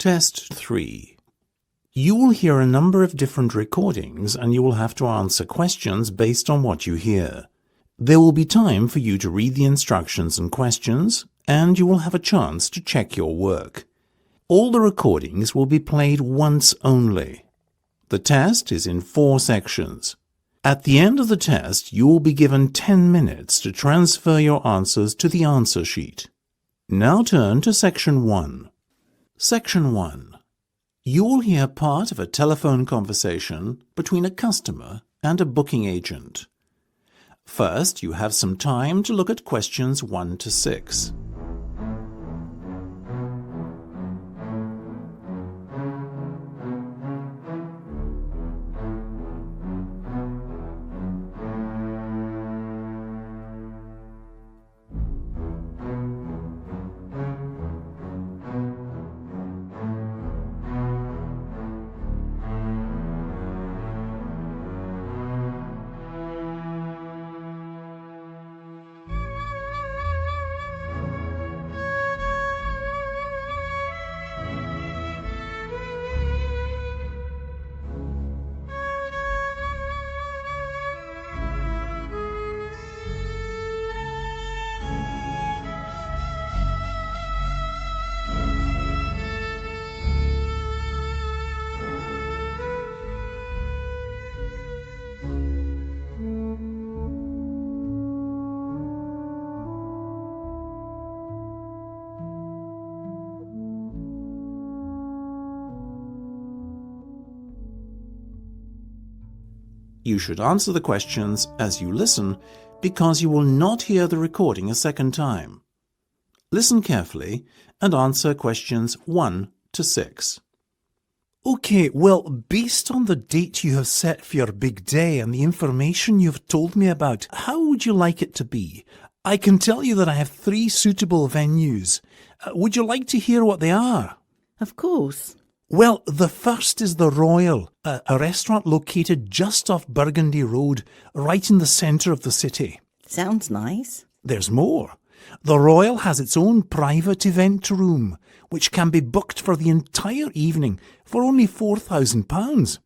Test 3. You will hear a number of different recordings and you will have to answer questions based on what you hear. There will be time for you to read the instructions and questions, and you will have a chance to check your work. All the recordings will be played once only. The test is in 4 sections. At the end of the test, you will be given 10 minutes to transfer your answers to the answer sheet. Now turn to Section 1. Section 1. You will hear part of a telephone conversation between a customer and a booking agent. First, you have some time to look at questions 1 to 6. You should answer the questions as you listen because you will not hear the recording a second time. Listen carefully and answer questions 1 to 6. OK, well, based on the date you have set for your big day and the information you've told me about, how would you like it to be? I can tell you that I have 3 suitable venues. Would you like to hear what they are? Of course. Well, the first is the Royal, a restaurant located just off Burgundy Road, right in the centre of the city. Sounds nice. There's more. The Royal has its own private event room, which can be booked for the entire evening for only £4,000.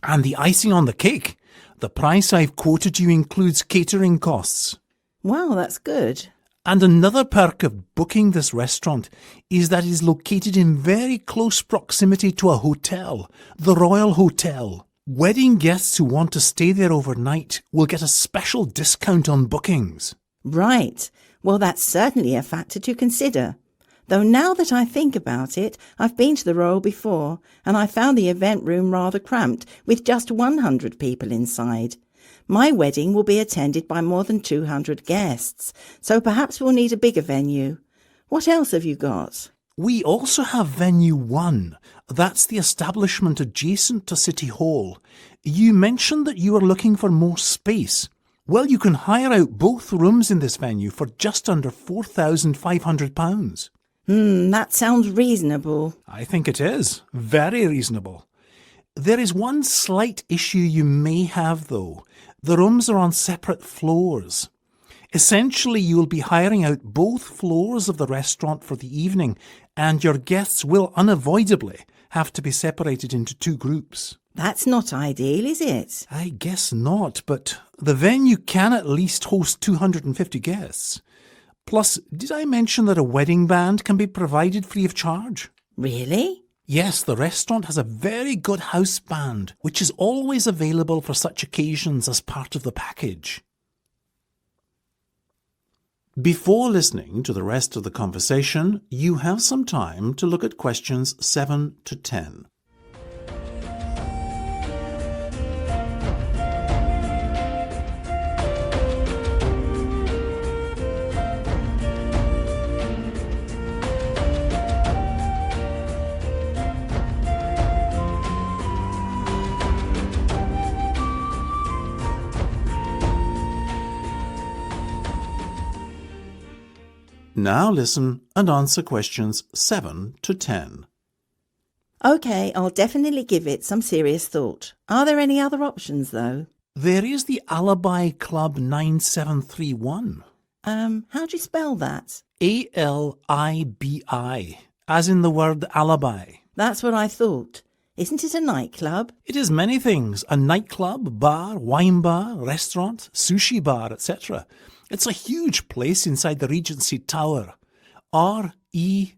And the icing on the cake, the price I've quoted you includes catering costs. Wow, that's good. And another perk of booking this restaurant is that it is located in very close proximity to a hotel, the Royal Hotel. Wedding guests who want to stay there overnight will get a special discount on bookings. Right. Well, that's certainly a factor to consider. Though now that I think about it, I've been to the Royal before, and I found the event room rather cramped, with just 100 people inside. My wedding will be attended by more than 200 guests, so perhaps we'll need a bigger venue. What else have you got? We also have Venue 1. That's the establishment adjacent to City Hall. You mentioned that you were looking for more space. Well, you can hire out both rooms in this venue for just under £4,500. That sounds reasonable. I think it is. Very reasonable. There is one slight issue you may have, though. The rooms are on separate floors. Essentially, you will be hiring out both floors of the restaurant for the evening, and your guests will unavoidably have to be separated into 2 groups. That's not ideal, is it? I guess not, but the venue can at least host 250 guests. Plus, did I mention that a wedding band can be provided free of charge? Really? Yes, the restaurant has a very good house band, which is always available for such occasions as part of the package. Before listening to the rest of the conversation, you have some time to look at questions 7 to 10. Now listen and answer questions 7 to 10. OK, I'll definitely give it some serious thought. Are there any other options, though? There is the Alibi Club 9731. How do you spell that? ALIBI. as in the word alibi. That's what I thought. Isn't it a nightclub? It is many things: a nightclub, bar, wine bar, restaurant, sushi bar, etc. It's a huge place inside the Regency Tower. Regency.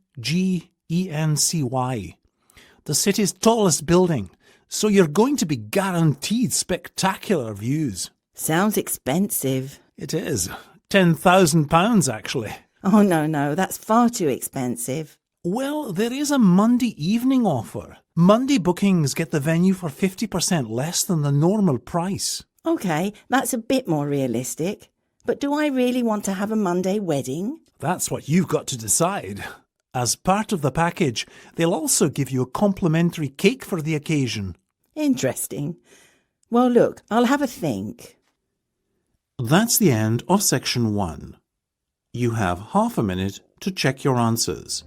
The city's tallest building, so you're going to be guaranteed spectacular views. Sounds expensive. It is. £10,000 actually. Oh, no, that's far too expensive. Well, there is a Monday evening offer. Monday bookings get the venue for 50% less than the normal price. OK, that's a bit more realistic. But do I really want to have a Monday wedding? That's what you've got to decide. As part of the package, they'll also give you a complimentary cake for the occasion. Interesting. Well, look, I'll have a think. That's the end of section 1. You have half a minute to check your answers.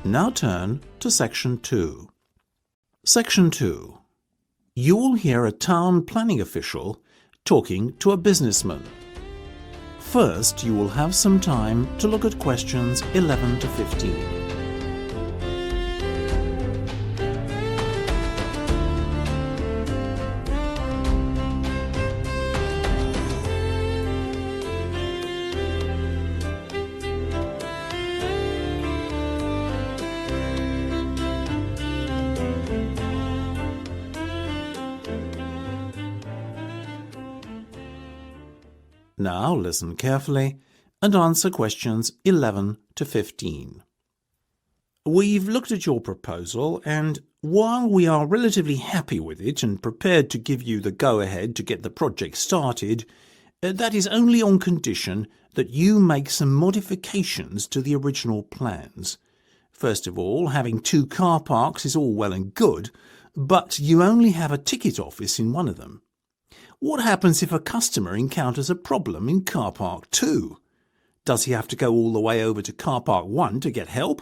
Now turn to section 2. Section 2. You will hear a town planning official talking to a businessman. First, you will have some time to look at questions 11 to 15. Now listen carefully and answer questions 11 to 15. We've looked at your proposal, and while we are relatively happy with it and prepared to give you the go-ahead to get the project started, that is only on condition that you make some modifications to the original plans. First of all, having 2 car parks is all well and good, but you only have a ticket office in one of them. What happens if a customer encounters a problem in car park 2? Does he have to go all the way over to car park 1 to get help?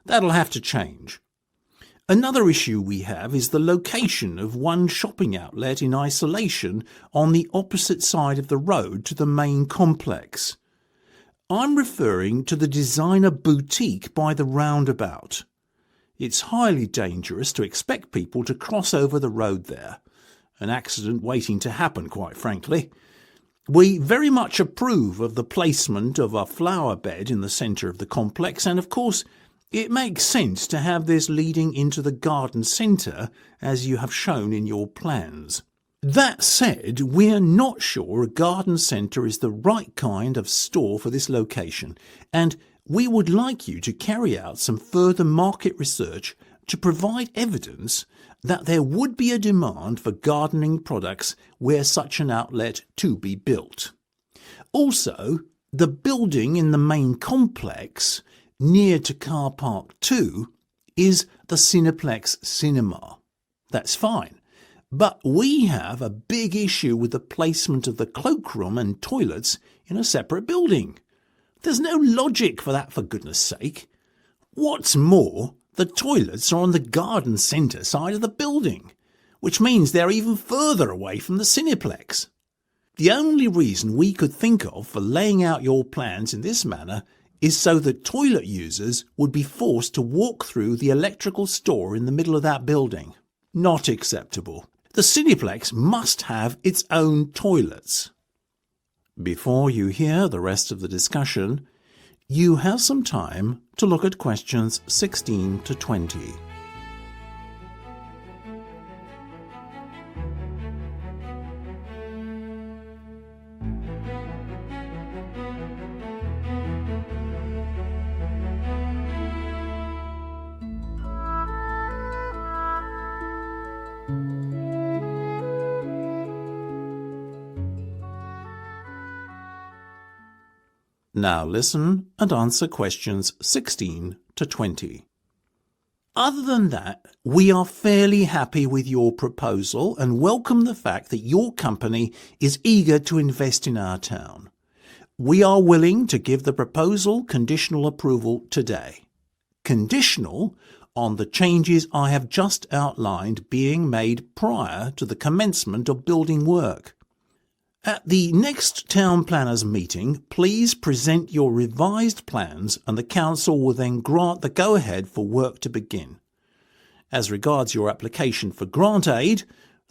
That'll have to change. Another issue we have is the location of one shopping outlet in isolation on the opposite side of the road to the main complex. I'm referring to the designer boutique by the roundabout. It's highly dangerous to expect people to cross over the road there. An accident waiting to happen, quite frankly. We very much approve of the placement of a flower bed in the centre of the complex, and of course it makes sense to have this leading into the garden centre, as you have shown in your plans. That said, we're not sure a garden centre is the right kind of store for this location, and we would like you to carry out some further market research to provide evidence that there would be a demand for gardening products were such an outlet to be built. Also, the building in the main complex, near to car park 2, is the Cineplex Cinema. That's fine, but we have a big issue with the placement of the cloakroom and toilets in a separate building. There's no logic for that, for goodness sake. What's more, the toilets are on the garden centre side of the building, which means they're even further away from the Cineplex. The only reason we could think of for laying out your plans in this manner is so that toilet users would be forced to walk through the electrical store in the middle of that building. Not acceptable. The Cineplex must have its own toilets. Before you hear the rest of the discussion, you have some time to look at questions 16 to 20. Now listen and answer questions 16 to 20. Other than that, we are fairly happy with your proposal and welcome the fact that your company is eager to invest in our town. We are willing to give the proposal conditional approval today. Conditional on the changes I have just outlined being made prior to the commencement of building work. At the next town planners meeting, please present your revised plans and the council will then grant the go-ahead for work to begin. As regards your application for grant aid,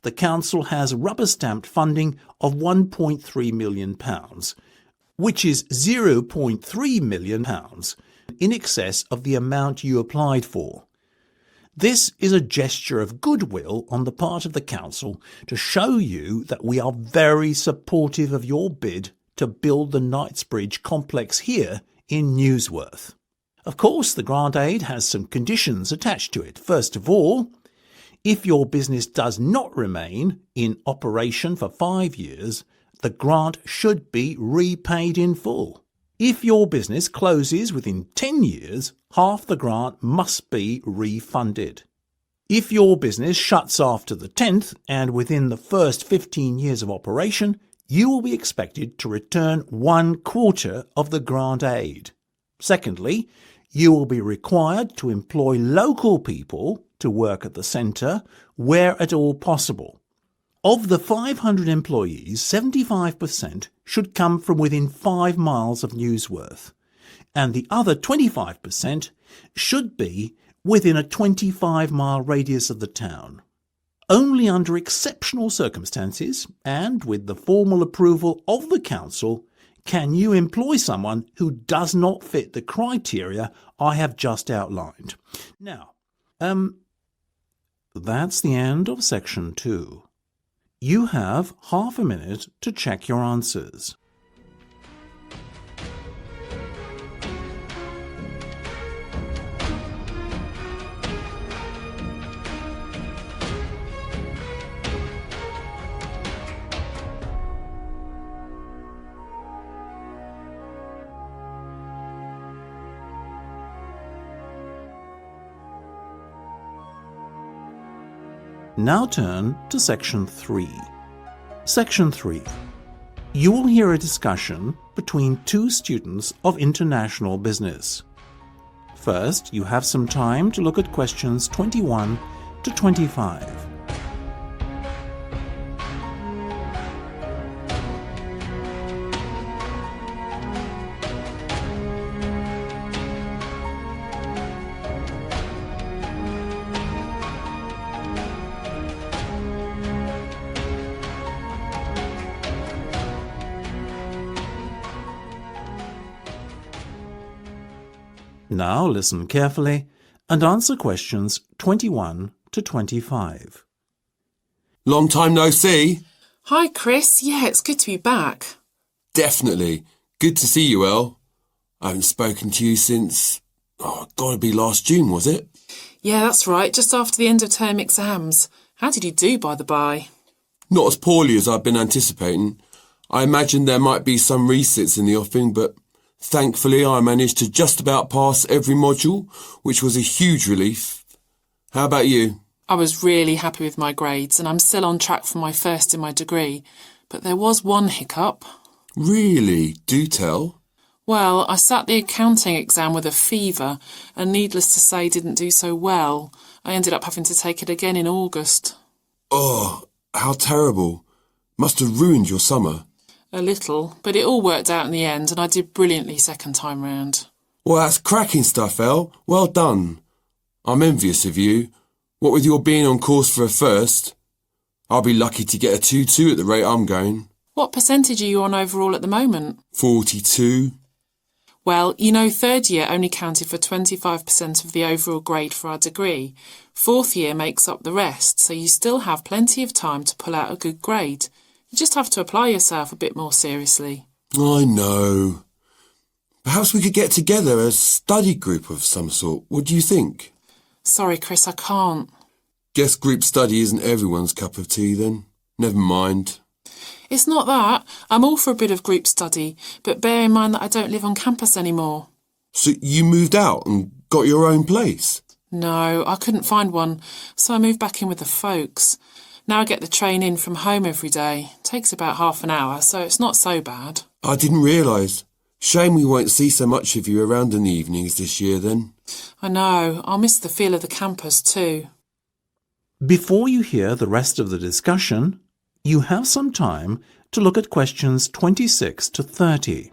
the council has rubber-stamped funding of £1.3 million, which is £0.3 million in excess of the amount you applied for. This is a gesture of goodwill on the part of the council to show you that we are very supportive of your bid to build the Knightsbridge complex here in Newsworth. Of course, the grant aid has some conditions attached to it. First of all, if your business does not remain in operation for 5 years, the grant should be repaid in full. If your business closes within 10 years, half the grant must be refunded. If your business shuts after the 10th and within the first 15 years of operation, you will be expected to return 1/4 of the grant aid. Secondly, you will be required to employ local people to work at the centre where at all possible. Of the 500 employees, 75% should come from within 5 miles of Newsworth, and the other 25% should be within a 25-mile radius of the town. Only under exceptional circumstances, and with the formal approval of the council, can you employ someone who does not fit the criteria I have just outlined. Now, that's the end of section 2. You have half a minute to check your answers. Now turn to Section 3. Section 3. You will hear a discussion between two students of international business. First, you have some time to look at questions 21 to 25. Now listen carefully and answer questions 21 to 25. Long time no see. Hi, Chris. Yeah, it's good to be back. Definitely. Good to see you, Elle. I haven't spoken to you since, gotta be last June, was it? Yeah, that's right. Just after the end of term exams. How did you do, by the by? Not as poorly as I've been anticipating. I imagined there might be some resits in the offing, but thankfully I managed to just about pass every module, which was a huge relief. How about you? I was really happy with my grades and I'm still on track for my first in my degree. But there was one hiccup. Really? Do tell. Well, I sat the accounting exam with a fever and needless to say didn't do so well. I ended up having to take it again in August. Oh, how terrible. Must have ruined your summer. A little, but it all worked out in the end and I did brilliantly second time round. Well, that's cracking stuff, Elle. Well done. I'm envious of you. What with your being on course for a first, I'll be lucky to get a 2-2 at the rate I'm going. What percentage are you on overall at the moment? 42. Well, you know, third year only counted for 25% of the overall grade for our degree. Fourth year makes up the rest, so you still have plenty of time to pull out a good grade. You just have to apply yourself a bit more seriously. I know. Perhaps we could get together a study group of some sort. What do you think? Sorry, Chris, I can't. Guess group study isn't everyone's cup of tea then. Never mind. It's not that. I'm all for a bit of group study, but bear in mind that I don't live on campus anymore. So you moved out and got your own place? No, I couldn't find one, so I moved back in with the folks. Now I get the train in from home every day. Takes about half an hour, so it's not so bad. I didn't realise. Shame we won't see so much of you around in the evenings this year then. I know, I'll miss the feel of the campus too. Before you hear the rest of the discussion, you have some time to look at questions 26 to 30.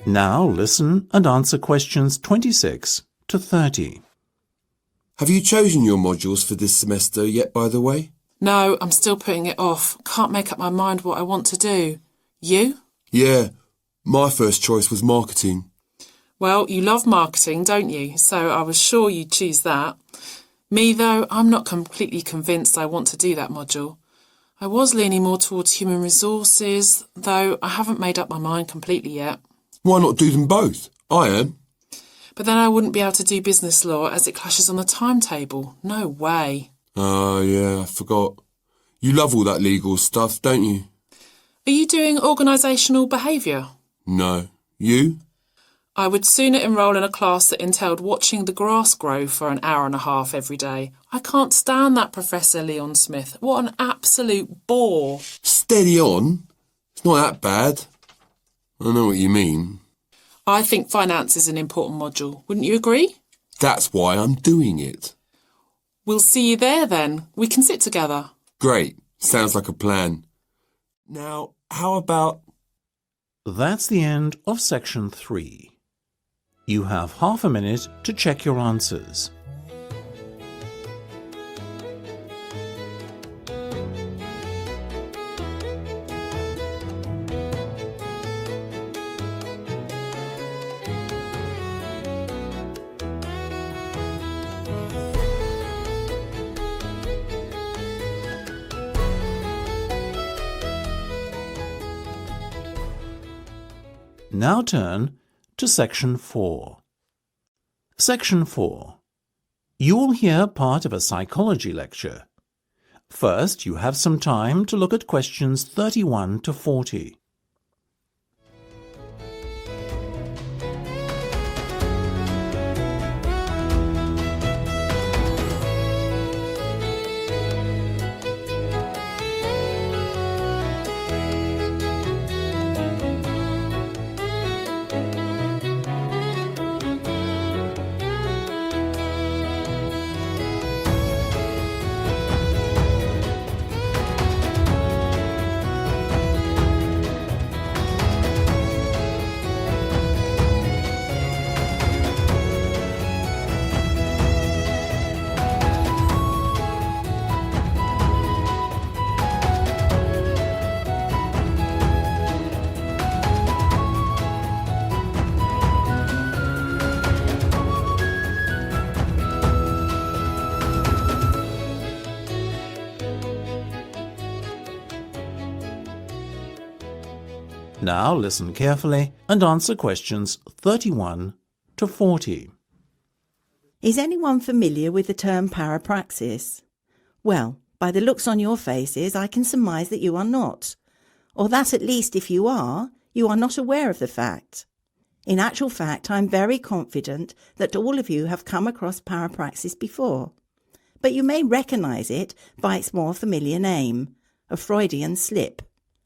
Now listen and answer questions 26 to 30. Have you chosen your modules for this semester yet, by the way? No, I'm still putting it off. Can't make up my mind what I want to do. You? Yeah, my first choice was marketing. Well, you love marketing, don't you? So I was sure you'd choose that. Me, though, I'm not completely convinced I want to do that module. I was leaning more towards human resources, though I haven't made up my mind completely yet. Why not do them both? I am. But then I wouldn't be able to do business law as it clashes on the timetable. No way. Oh, yeah, I forgot. You love all that legal stuff, don't you? Are you doing organisational behaviour? No. You? I would sooner enrol in a class that entailed watching the grass grow for an hour and a half every day. I can't stand that Professor Leon Smith. What an absolute bore. Steady on. It's not that bad. I know what you mean. I think finance is an important module. Wouldn't you agree? That's why I'm doing it. We'll see you there then. We can sit together. Great. Sounds like a plan. Now, how about... That's the end of section 3. You have half a minute to check your answers. Now turn to Section 4. Section 4. You will hear part of a psychology lecture. First, you have some time to look at questions 31 to 40. Now listen carefully and answer questions 31 to 40. Is anyone familiar with the term parapraxis? Well, by the looks on your faces, I can surmise that you are not. Or that at least if you are not aware of the fact. In actual fact, I am very confident that all of you have come across parapraxis before. But you may recognise it by its more familiar name, a Freudian slip.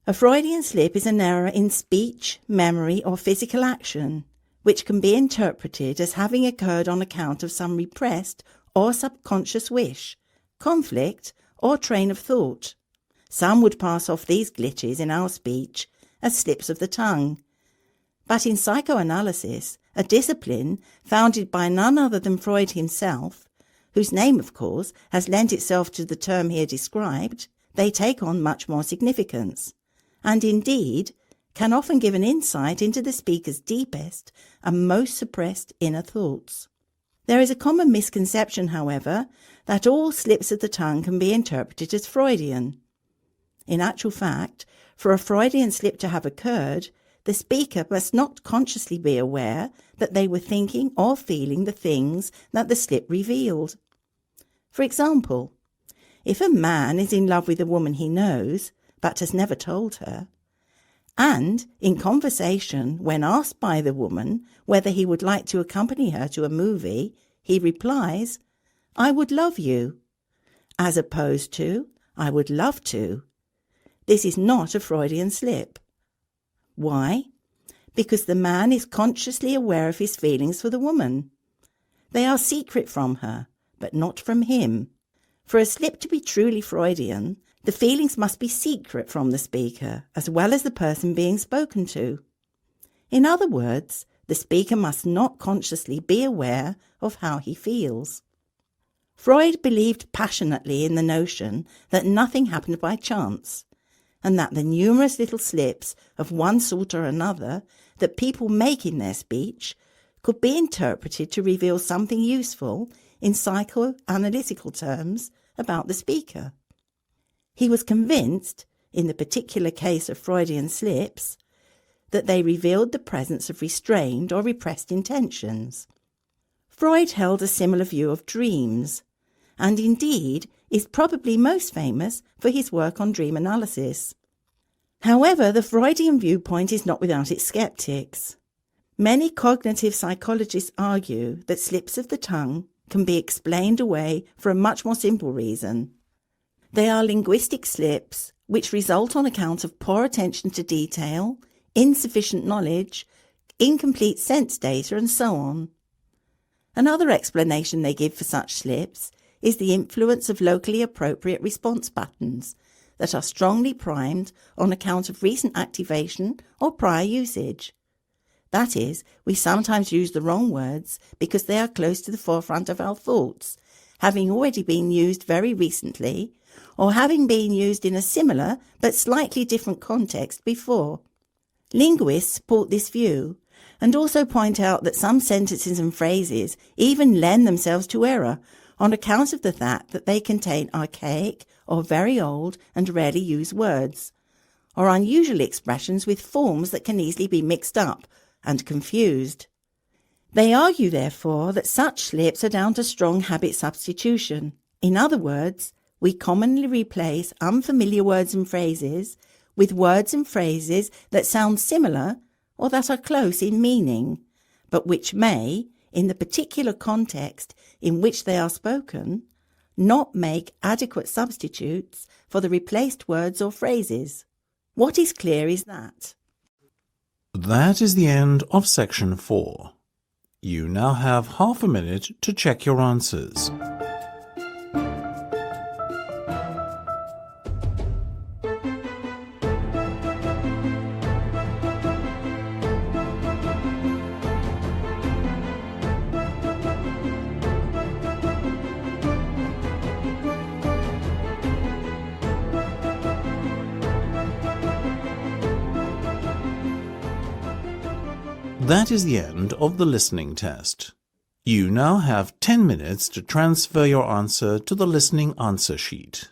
A Freudian slip is an error in speech, memory or physical action, which can be interpreted as having occurred on account of some repressed or subconscious wish, conflict or train of thought. Some would pass off these glitches in our speech as slips of the tongue. But in psychoanalysis, a discipline founded by none other than Freud himself, whose name, of course, has lent itself to the term here described, they take on much more significance, and indeed can often give an insight into the speaker's deepest and most suppressed inner thoughts. There is a common misconception, however, that all slips of the tongue can be interpreted as Freudian. In actual fact, for a Freudian slip to have occurred, the speaker must not consciously be aware that they were thinking or feeling the things that the slip revealed. For example, if a man is in love with a woman he knows, but has never told her, and in conversation, when asked by the woman whether he would like to accompany her to a movie, he replies, "I would love you," as opposed to, "I would love to." This is not a Freudian slip. Why? Because the man is consciously aware of his feelings for the woman. They are secret from her, but not from him. For a slip to be truly Freudian, the feelings must be secret from the speaker, as well as the person being spoken to. In other words, the speaker must not consciously be aware of how he feels. Freud believed passionately in the notion that nothing happened by chance, and that the numerous little slips of one sort or another that people make in their speech could be interpreted to reveal something useful in psychoanalytical terms about the speaker. He was convinced, in the particular case of Freudian slips, that they revealed the presence of restrained or repressed intentions. Freud held a similar view of dreams, and indeed is probably most famous for his work on dream analysis. However, the Freudian viewpoint is not without its skeptics. Many cognitive psychologists argue that slips of the tongue can be explained away for a much more simple reason. They are linguistic slips which result on account of poor attention to detail, insufficient knowledge, incomplete sense data, and so on. Another explanation they give for such slips is the influence of locally appropriate response patterns that are strongly primed on account of recent activation or prior usage. That is, we sometimes use the wrong words because they are close to the forefront of our thoughts, having already been used very recently, or having been used in a similar but slightly different context before. Linguists support this view, and also point out that some sentences and phrases even lend themselves to error on account of the fact that they contain archaic or very old and rarely used words, or unusual expressions with forms that can easily be mixed up and confused. They argue, therefore, that such slips are down to strong habit substitution. In other words, we commonly replace unfamiliar words and phrases with words and phrases that sound similar or that are close in meaning, but which may, in the particular context in which they are spoken, not make adequate substitutes for the replaced words or phrases. What is clear is that That is the end of section 4. You now have half a minute to check your answers. That is the end of the listening test. You now have 10 minutes to transfer your answer to the listening answer sheet.